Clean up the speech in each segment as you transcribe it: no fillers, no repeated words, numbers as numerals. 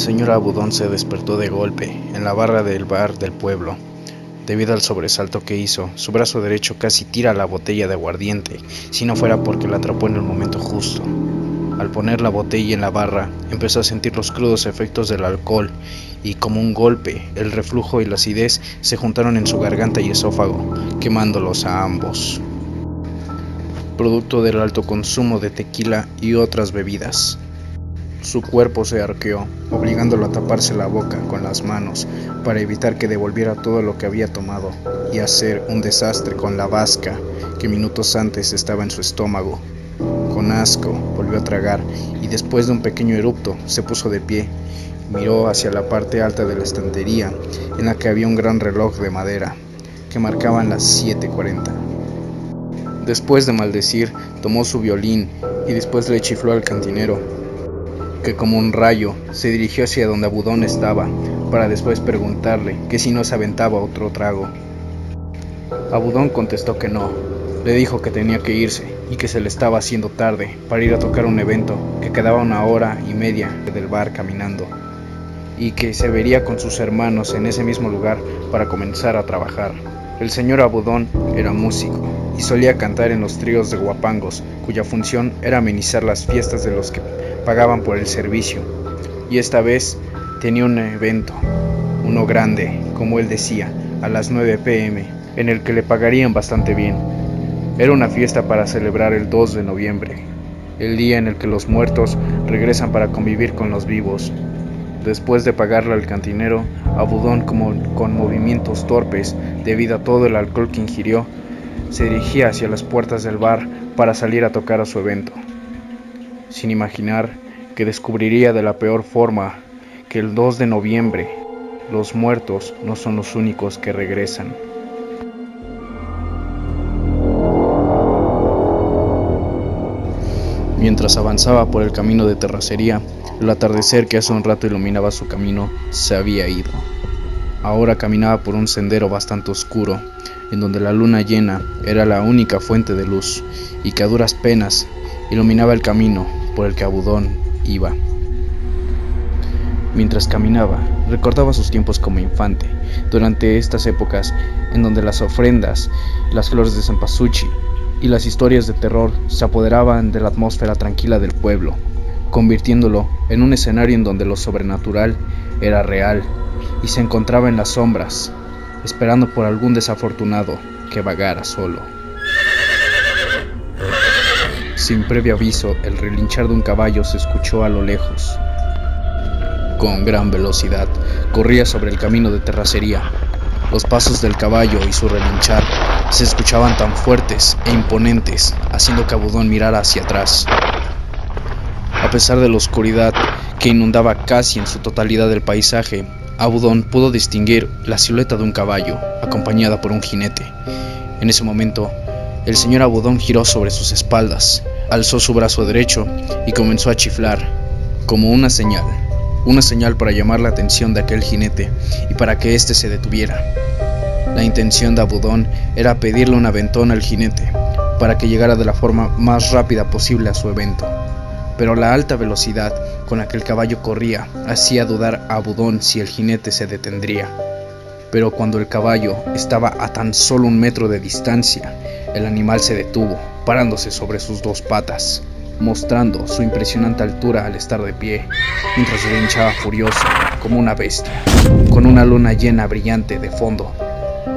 señor Abudón se despertó de golpe en la barra del bar del pueblo. Debido al sobresalto que hizo, su brazo derecho casi tira la botella de aguardiente, si no fuera porque la atrapó en el momento justo. Al poner la botella en la barra, empezó a sentir los crudos efectos del alcohol, y como un golpe, el reflujo y la acidez se juntaron en su garganta y esófago, quemándolos a ambos, producto del alto consumo de tequila y otras bebidas. Su cuerpo se arqueó, obligándolo a taparse la boca con las manos para evitar que devolviera todo lo que había tomado y hacer un desastre con la vasca que minutos antes estaba en su estómago. Con asco volvió a tragar y después de un pequeño erupto se puso de pie. Miró hacia la parte alta de la estantería en la que había un gran reloj de madera que marcaban las 7:40. Después de maldecir, tomó su violín y después le chifló al cantinero, que como un rayo se dirigió hacia donde Abudón estaba, para después preguntarle que si no se aventaba otro trago. Abudón contestó que no. Le dijo que tenía que irse y que se le estaba haciendo tarde para ir a tocar un evento que quedaba 1 hora y media del bar caminando, y que se vería con sus hermanos en ese mismo lugar para comenzar a trabajar. El señor Abudón era músico y solía cantar en los tríos de guapangos, cuya función era amenizar las fiestas de los que pagaban por el servicio, y esta vez tenía un evento, uno grande, como él decía, a las 9 p.m, en el que le pagarían bastante bien. Era una fiesta para celebrar el 2 de noviembre, el día en el que los muertos regresan para convivir con los vivos. Después de pagarle al cantinero, Abudón, como con movimientos torpes debido a todo el alcohol que ingirió, se dirigía hacia las puertas del bar para salir a tocar a su evento, sin imaginar que descubriría de la peor forma que el 2 de noviembre los muertos no son los únicos que regresan. Mientras avanzaba por el camino de terracería, el atardecer que hace un rato iluminaba su camino se había ido. Ahora caminaba por un sendero bastante oscuro, en donde la luna llena era la única fuente de luz y que a duras penas iluminaba el camino por el que Abudón iba. Mientras caminaba, recordaba sus tiempos como infante, durante estas épocas en donde las ofrendas, las flores de cempasúchil y las historias de terror se apoderaban de la atmósfera tranquila del pueblo, convirtiéndolo en un escenario en donde lo sobrenatural era real y se encontraba en las sombras, esperando por algún desafortunado que vagara solo. Sin previo aviso, el relinchar de un caballo se escuchó a lo lejos. Con gran velocidad, corría sobre el camino de terracería. Los pasos del caballo y su relinchar se escuchaban tan fuertes e imponentes, haciendo que Abudón mirara hacia atrás. A pesar de la oscuridad que inundaba casi en su totalidad el paisaje, Abudón pudo distinguir la silueta de un caballo, acompañada por un jinete. En ese momento, el señor Abudón giró sobre sus espaldas, alzó su brazo derecho y comenzó a chiflar, como una señal para llamar la atención de aquel jinete y para que éste se detuviera. La intención de Abudón era pedirle un aventón al jinete, para que llegara de la forma más rápida posible a su evento. Pero la alta velocidad con la que el caballo corría hacía dudar a Abudón si el jinete se detendría. Pero cuando el caballo estaba a tan solo 1 metro de distancia, el animal se detuvo, parándose sobre sus 2 patas, mostrando su impresionante altura al estar de pie, mientras relinchaba furioso como una bestia, con una luna llena brillante de fondo,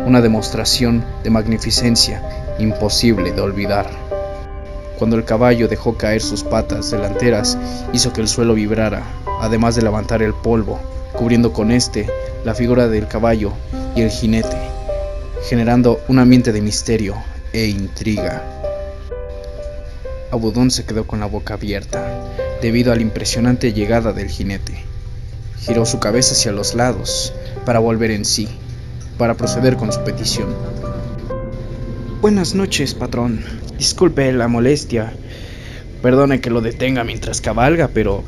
una demostración de magnificencia imposible de olvidar. Cuando el caballo dejó caer sus patas delanteras, hizo que el suelo vibrara, además de levantar el polvo, cubriendo con la figura del caballo y el jinete, generando un ambiente de misterio e intriga. Abudón se quedó con la boca abierta, debido a la impresionante llegada del jinete. Giró su cabeza hacia los lados, para volver en sí, para proceder con su petición. Buenas noches, patrón. Disculpe la molestia. Perdone que lo detenga mientras cabalga, pero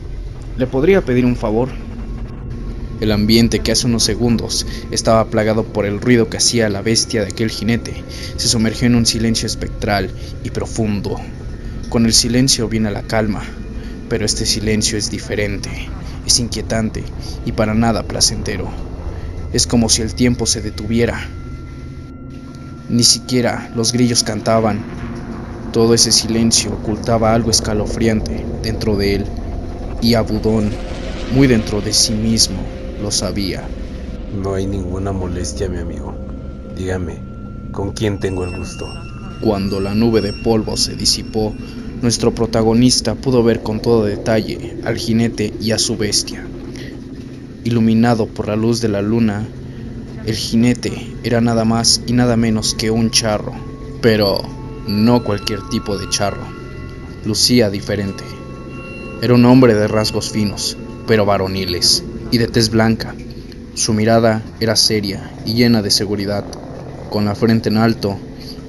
¿le podría pedir un favor? El ambiente, que hace unos segundos estaba plagado por el ruido que hacía la bestia de aquel jinete, se sumergió en un silencio espectral y profundo. Con el silencio viene la calma, pero este silencio es diferente. es inquietante y para nada placentero. Es como si el tiempo se detuviera. Ni siquiera los grillos cantaban. Todo ese silencio ocultaba algo escalofriante dentro de él, y Abudón, muy dentro de sí mismo, lo sabía. No hay ninguna molestia, mi amigo. Dígame, ¿con quién tengo el gusto? Cuando la nube de polvo se disipó, nuestro protagonista pudo ver con todo detalle al jinete y a su bestia. Iluminado por la luz de la luna, el jinete era nada más y nada menos que un charro, pero no cualquier tipo de charro. Lucía diferente. Era un hombre de rasgos finos, pero varoniles, y de tez blanca. Su mirada era seria y llena de seguridad. Con la frente en alto,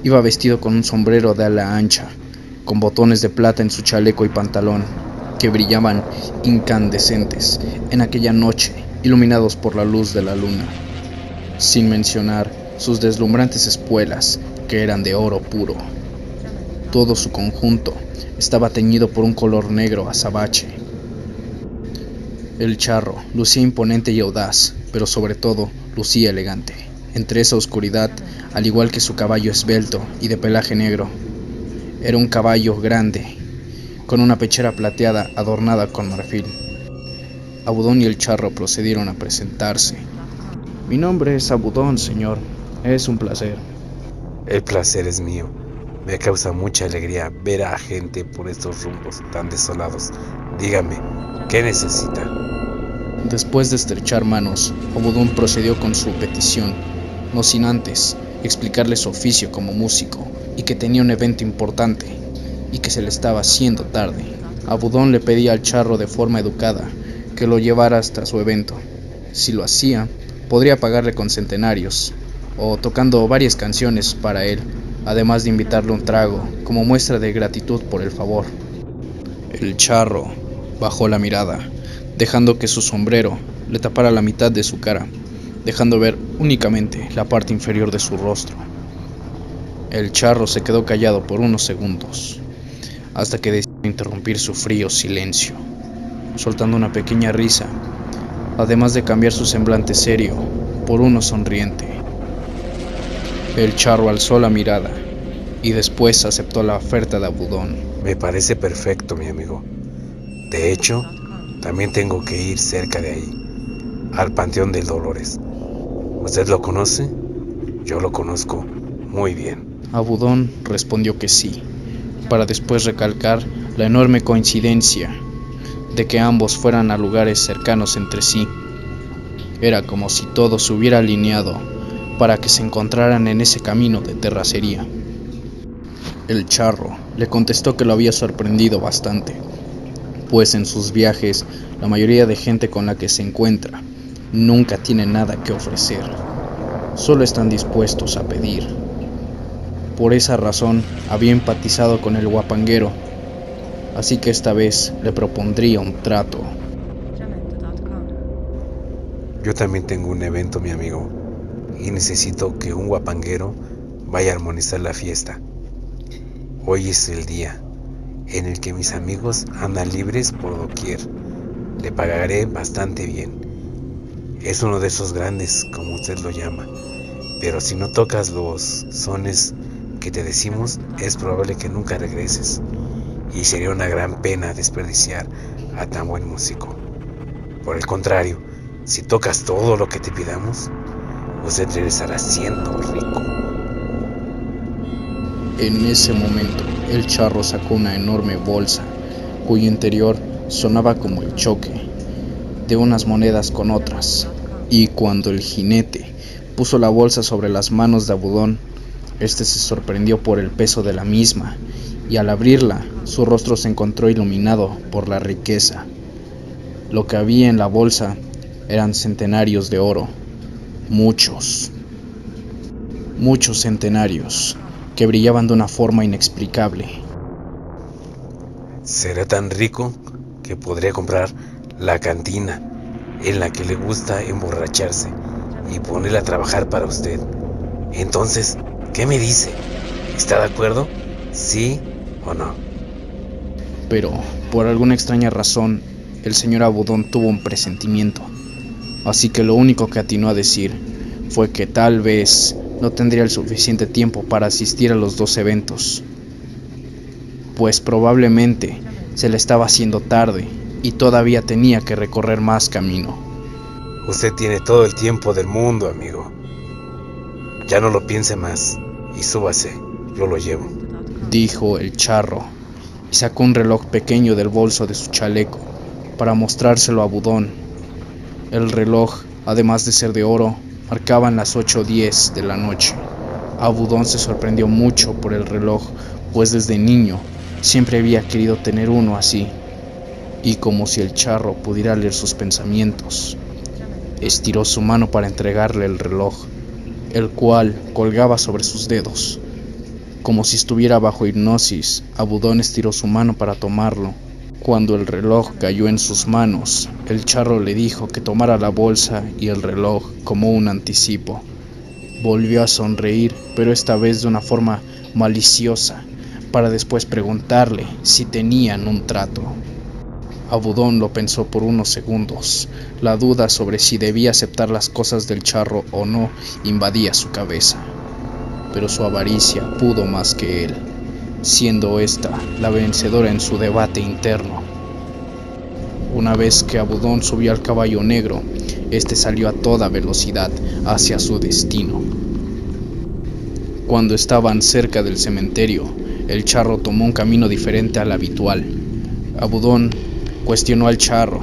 iba vestido con un sombrero de ala ancha, con botones de plata en su chaleco y pantalón, que brillaban incandescentes en aquella noche, iluminados por la luz de la luna. Sin mencionar sus deslumbrantes espuelas, que eran de oro puro. Todo su conjunto estaba teñido por un color negro azabache. El charro lucía imponente y audaz, pero sobre todo lucía elegante. Entre esa oscuridad, al igual que su caballo esbelto y de pelaje negro, era un caballo grande, con una pechera plateada adornada con marfil. Abudón y el charro procedieron a presentarse. Mi nombre es Abudón, señor. Es un placer. El placer es mío. Me causa mucha alegría ver a gente por estos rumbos tan desolados. Dígame, ¿qué necesita? Después de estrechar manos, Abudón procedió con su petición, no sin antes explicarle su oficio como músico y que tenía un evento importante y que se le estaba haciendo tarde. Abudón le pedía al charro de forma educada que lo llevara hasta su evento. Si lo hacía, podría pagarle con centenarios o tocando varias canciones para él, además de invitarle un trago como muestra de gratitud por el favor. El charro bajó la mirada, dejando que su sombrero le tapara la mitad de su cara, dejando ver únicamente la parte inferior de su rostro. El charro se quedó callado por unos segundos, hasta que decidió interrumpir su frío silencio, soltando una pequeña risa, además de cambiar su semblante serio por uno sonriente. El charro alzó la mirada y después aceptó la oferta de Abudón. Me parece perfecto, mi amigo. De hecho, también tengo que ir cerca de ahí, al Panteón del Dolores. ¿Usted lo conoce? Yo lo conozco muy bien. Abudón respondió que sí, para después recalcar la enorme coincidencia de que ambos fueran a lugares cercanos entre sí. Era como si todo se hubiera alineado para que se encontraran en ese camino de terracería. El charro le contestó que lo había sorprendido bastante, pues en sus viajes la mayoría de gente con la que se encuentra nunca tiene nada que ofrecer, solo están dispuestos a pedir. Por esa razón había empatizado con el guapanguero, así que esta vez le propondría un trato. Yo también tengo un evento, mi amigo, y necesito que un guapanguero vaya a armonizar la fiesta. Hoy es el día en el que mis amigos andan libres por doquier. Le pagaré bastante bien. Es uno de esos grandes, como usted lo llama, pero si no tocas los sones que te decimos, es probable que nunca regreses, y sería una gran pena desperdiciar a tan buen músico. Por el contrario, si tocas todo lo que te pidamos, usted regresará siendo rico. En ese momento, el charro sacó una enorme bolsa, cuyo interior sonaba como el choque de unas monedas con otras, y cuando el jinete puso la bolsa sobre las manos de Abudón, este se sorprendió por el peso de la misma, y al abrirla, su rostro se encontró iluminado por la riqueza. Lo que había en la bolsa eran centenarios de oro, muchos centenarios, que brillaban de una forma inexplicable. Será tan rico que podría comprar la cantina en la que le gusta emborracharse y ponerla a trabajar para usted. Entonces, ¿qué me dice? ¿Está de acuerdo? ¿Sí o no? Pero, por alguna extraña razón, el señor Abudón tuvo un presentimiento, así que lo único que atinó a decir fue que tal vez no tendría el suficiente tiempo para asistir a los dos eventos, pues probablemente se le estaba haciendo tarde y todavía tenía que recorrer más camino. Usted tiene todo el tiempo del mundo, amigo. Ya no lo piense más y súbase, yo lo llevo, dijo el charro, y sacó un reloj pequeño del bolso de su chaleco para mostrárselo a Abudón. El reloj, además de ser de oro, marcaban las 8:10 de la noche. Abudón se sorprendió mucho por el reloj, pues desde niño siempre había querido tener uno así, y como si el charro pudiera leer sus pensamientos, estiró su mano para entregarle el reloj, el cual colgaba sobre sus dedos. Como si estuviera bajo hipnosis, Abudón estiró su mano para tomarlo. Cuando el reloj cayó en sus manos, el charro le dijo que tomara la bolsa y el reloj como un anticipo. Volvió a sonreír, pero esta vez de una forma maliciosa, para después preguntarle si tenían un trato. Abudón lo pensó por unos segundos. La duda sobre si debía aceptar las cosas del charro o no invadía su cabeza, pero su avaricia pudo más que él, siendo esta la vencedora en su debate interno. Una vez que Abudón subió al caballo negro, este salió a toda velocidad hacia su destino. Cuando estaban cerca del cementerio, el charro tomó un camino diferente al habitual. Abudón cuestionó al charro,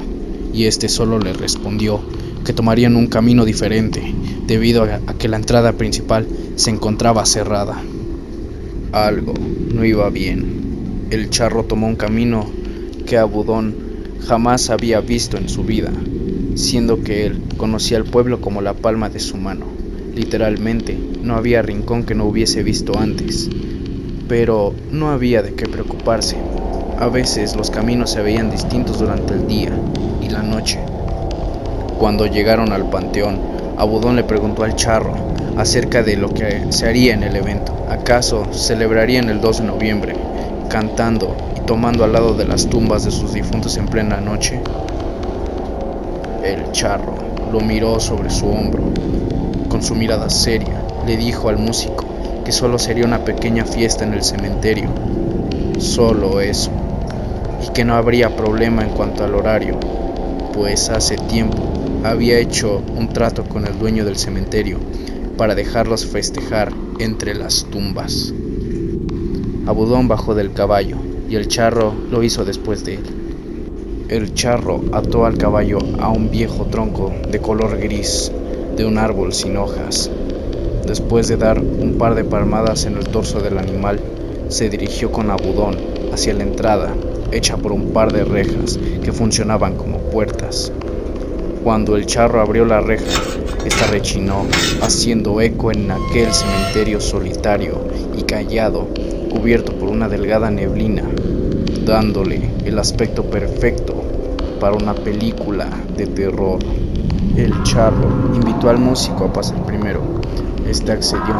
y este solo le respondió que tomarían un camino diferente, debido a que la entrada principal se encontraba cerrada. Algo no iba bien. El charro tomó un camino que Abudón jamás había visto en su vida, siendo que él conocía el pueblo como la palma de su mano. Literalmente, no había rincón que no hubiese visto antes, pero no había de qué preocuparse. A veces los caminos se veían distintos durante el día y la noche. Cuando llegaron al panteón, Abudón le preguntó al charro acerca de lo que se haría en el evento. ¿Acaso celebrarían el 2 de noviembre, cantando y tomando al lado de las tumbas de sus difuntos en plena noche? El charro lo miró sobre su hombro. Con su mirada seria, le dijo al músico que solo sería una pequeña fiesta en el cementerio, solo eso, y que no habría problema en cuanto al horario, pues hace tiempo había hecho un trato con el dueño del cementerio para dejarlos festejar entre las tumbas. Abudón bajó del caballo y el charro lo hizo después de él. El charro ató al caballo a un viejo tronco de color gris de un árbol sin hojas. Después de dar un par de palmadas en el torso del animal, se dirigió con Abudón hacia la entrada, hecha por un par de rejas que funcionaban como puertas. Cuando el charro abrió la reja, esta rechinó, haciendo eco en aquel cementerio solitario y callado, cubierto por una delgada neblina, dándole el aspecto perfecto para una película de terror. El charro invitó al músico a pasar primero. Este accedió,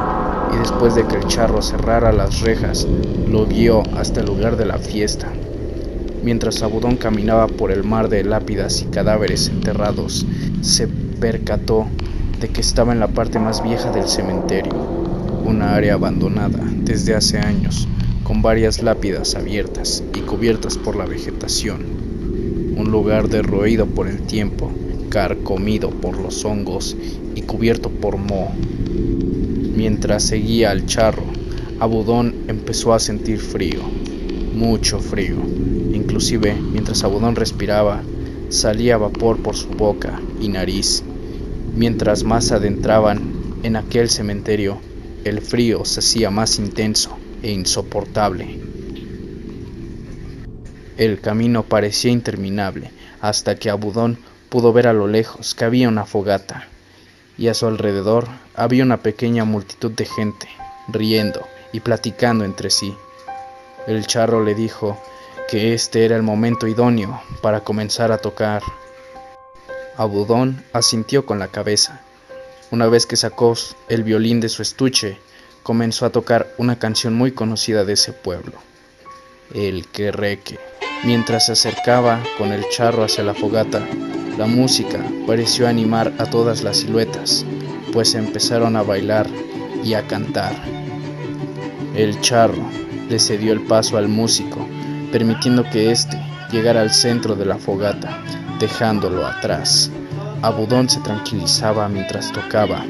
y después de que el charro cerrara las rejas, lo guió hasta el lugar de la fiesta. Mientras Abudón caminaba por el mar de lápidas y cadáveres enterrados, se percató de que estaba en la parte más vieja del cementerio, una área abandonada desde hace años, con varias lápidas abiertas y cubiertas por la vegetación, un lugar derroído por el tiempo, carcomido por los hongos y cubierto por moho. Mientras seguía al charro, Abudón empezó a sentir frío, mucho frío. Inclusive, mientras Abudón respiraba, salía vapor por su boca y nariz. Mientras más adentraban en aquel cementerio, el frío se hacía más intenso e insoportable. El camino parecía interminable, hasta que Abudón pudo ver a lo lejos que había una fogata, y a su alrededor había una pequeña multitud de gente, riendo y platicando entre sí. El charro le dijo que este era el momento idóneo para comenzar a tocar. Abudón asintió con la cabeza. Una vez que sacó el violín de su estuche, comenzó a tocar una canción muy conocida de ese pueblo, el querreque. Mientras se acercaba con el charro hacia la fogata, la música pareció animar a todas las siluetas, pues empezaron a bailar y a cantar. El charro le cedió el paso al músico, permitiendo que éste llegara al centro de la fogata, dejándolo atrás. Abudón se tranquilizaba mientras tocaba.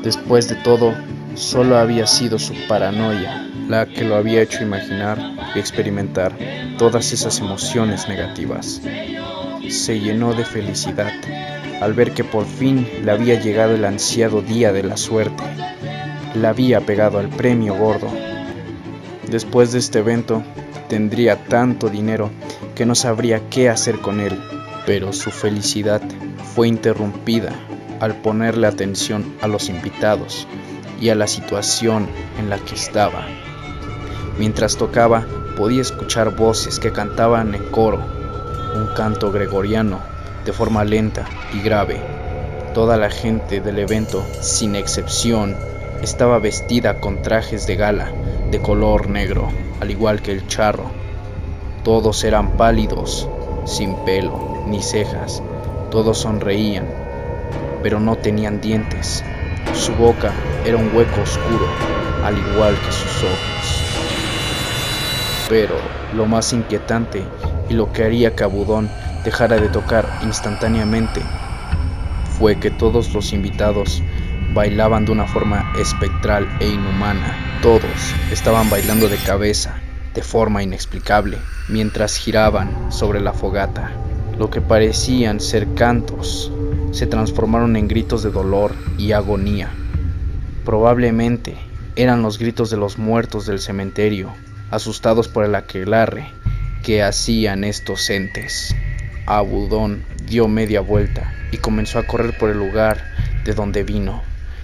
Después de todo, solo había sido su paranoia la que lo había hecho imaginar y experimentar todas esas emociones negativas. Se llenó de felicidad al ver que por fin le había llegado el ansiado día de la suerte. Le había pegado al premio gordo. Después de este evento, tendría tanto dinero que no sabría qué hacer con él, pero su felicidad fue interrumpida al ponerle atención a los invitados y a la situación en la que estaba. Mientras tocaba, podía escuchar voces que cantaban en coro, un canto gregoriano de forma lenta y grave. Toda la gente del evento, sin excepción, estaba vestida con trajes de gala de color negro, al igual que el charro. Todos eran pálidos, sin pelo ni cejas. Todos sonreían, pero no tenían dientes. Su boca era un hueco oscuro, al igual que sus ojos. Pero lo más inquietante y lo que haría que Abudón dejara de tocar instantáneamente fue que todos los invitados bailaban de una forma espectral e inhumana. Todos estaban bailando de cabeza, de forma inexplicable, mientras giraban sobre la fogata. Lo que parecían ser cantos se transformaron en gritos de dolor y agonía. Probablemente eran los gritos de los muertos del cementerio, asustados por el aquelarre que hacían estos entes. Abudón dio media vuelta y comenzó a correr por el lugar de donde vino,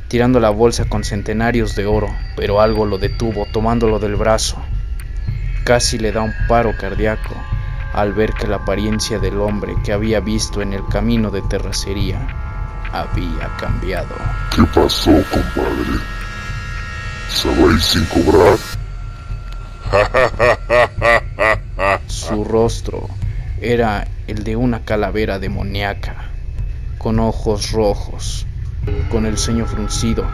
tirando la bolsa con centenarios de oro, pero algo lo detuvo tomándolo del brazo. Casi le da un paro cardíaco al ver que la apariencia del hombre que había visto en el camino de terracería había cambiado. ¿Qué pasó, compadre? ¿Se vais sin cobrar? Su rostro era el de una calavera demoníaca, con ojos rojos, con el ceño fruncido,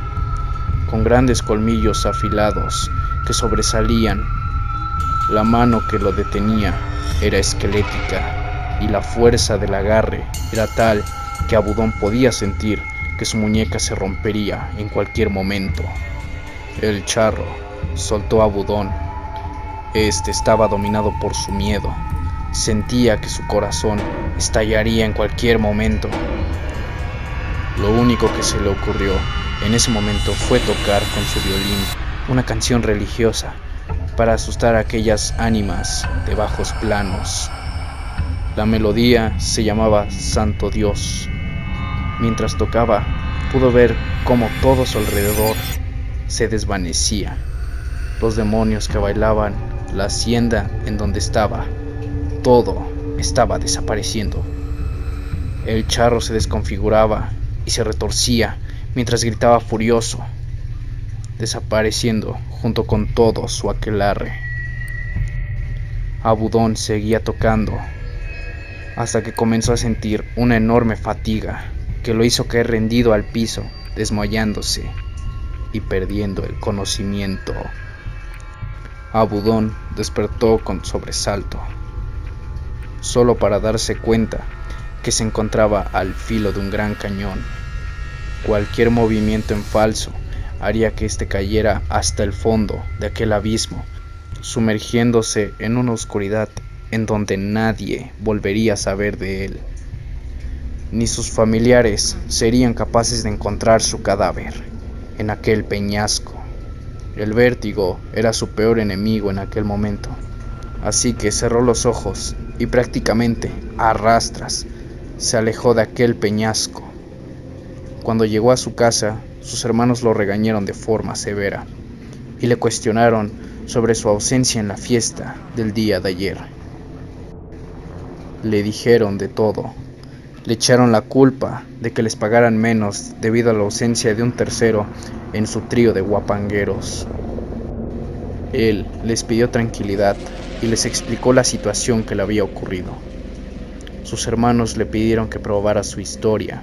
con grandes colmillos afilados que sobresalían. La mano que lo detenía era esquelética y la fuerza del agarre era tal que Abudón podía sentir que su muñeca se rompería en cualquier momento. El charro soltó a Abudón. Este estaba dominado por su miedo. Sentía que su corazón estallaría en cualquier momento. Lo único que se le ocurrió en ese momento fue tocar con su violín una canción religiosa para asustar a aquellas ánimas de bajos planos. La melodía se llamaba Santo Dios. Mientras tocaba, pudo ver cómo todo a su alrededor se desvanecía. Los demonios que bailaban, la hacienda en donde estaba, todo estaba desapareciendo. El charro se desconfiguraba y se retorcía mientras gritaba furioso, desapareciendo junto con todo su aquelarre. Abudón seguía tocando hasta que comenzó a sentir una enorme fatiga que lo hizo caer rendido al piso, desmayándose y perdiendo el conocimiento. Abudón despertó con sobresalto, solo para darse cuenta que se encontraba al filo de un gran cañón. Cualquier movimiento en falso haría que éste cayera hasta el fondo de aquel abismo, sumergiéndose en una oscuridad en donde nadie volvería a saber de él. Ni sus familiares serían capaces de encontrar su cadáver en aquel peñasco. El vértigo era su peor enemigo en aquel momento, así que cerró los ojos y prácticamente a rastras se alejó de aquel peñasco. Cuando llegó a su casa, sus hermanos lo regañaron de forma severa y le cuestionaron sobre su ausencia en la fiesta del día de ayer. Le dijeron de todo. Le echaron la culpa de que les pagaran menos debido a la ausencia de un tercero en su trío de guapangueros. Él les pidió tranquilidad y les explicó la situación que le había ocurrido. Sus hermanos le pidieron que probara su historia.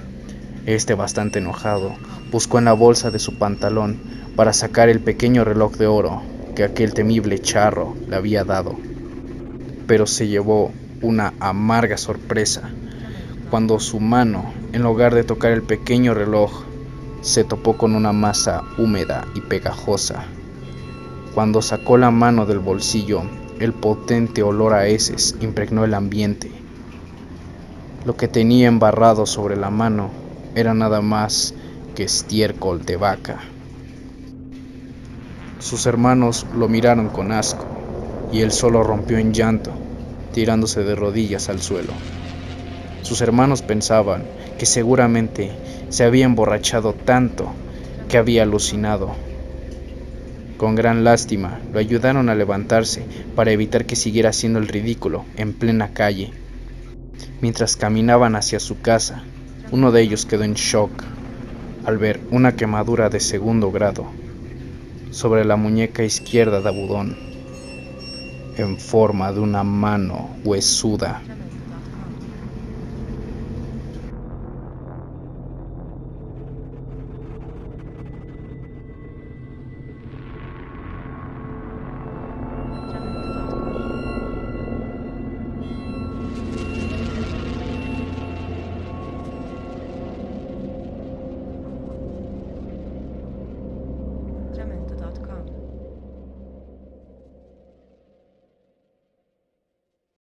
Este, bastante enojado, buscó en la bolsa de su pantalón para sacar el pequeño reloj de oro que aquel temible charro le había dado. Pero se llevó una amarga sorpresa cuando su mano, en lugar de tocar el pequeño reloj, se topó con una masa húmeda y pegajosa. Cuando sacó la mano del bolsillo, el potente olor a heces impregnó el ambiente. Lo que tenía embarrado sobre la mano era nada más que estiércol de vaca. Sus hermanos lo miraron con asco y él solo rompió en llanto, tirándose de rodillas al suelo. Sus hermanos pensaban que seguramente se había emborrachado tanto que había alucinado. Con gran lástima lo ayudaron a levantarse para evitar que siguiera haciendo el ridículo en plena calle. Mientras caminaban hacia su casa, uno de ellos quedó en shock al ver una quemadura de 2º grado sobre la muñeca izquierda de Abudón, en forma de una mano huesuda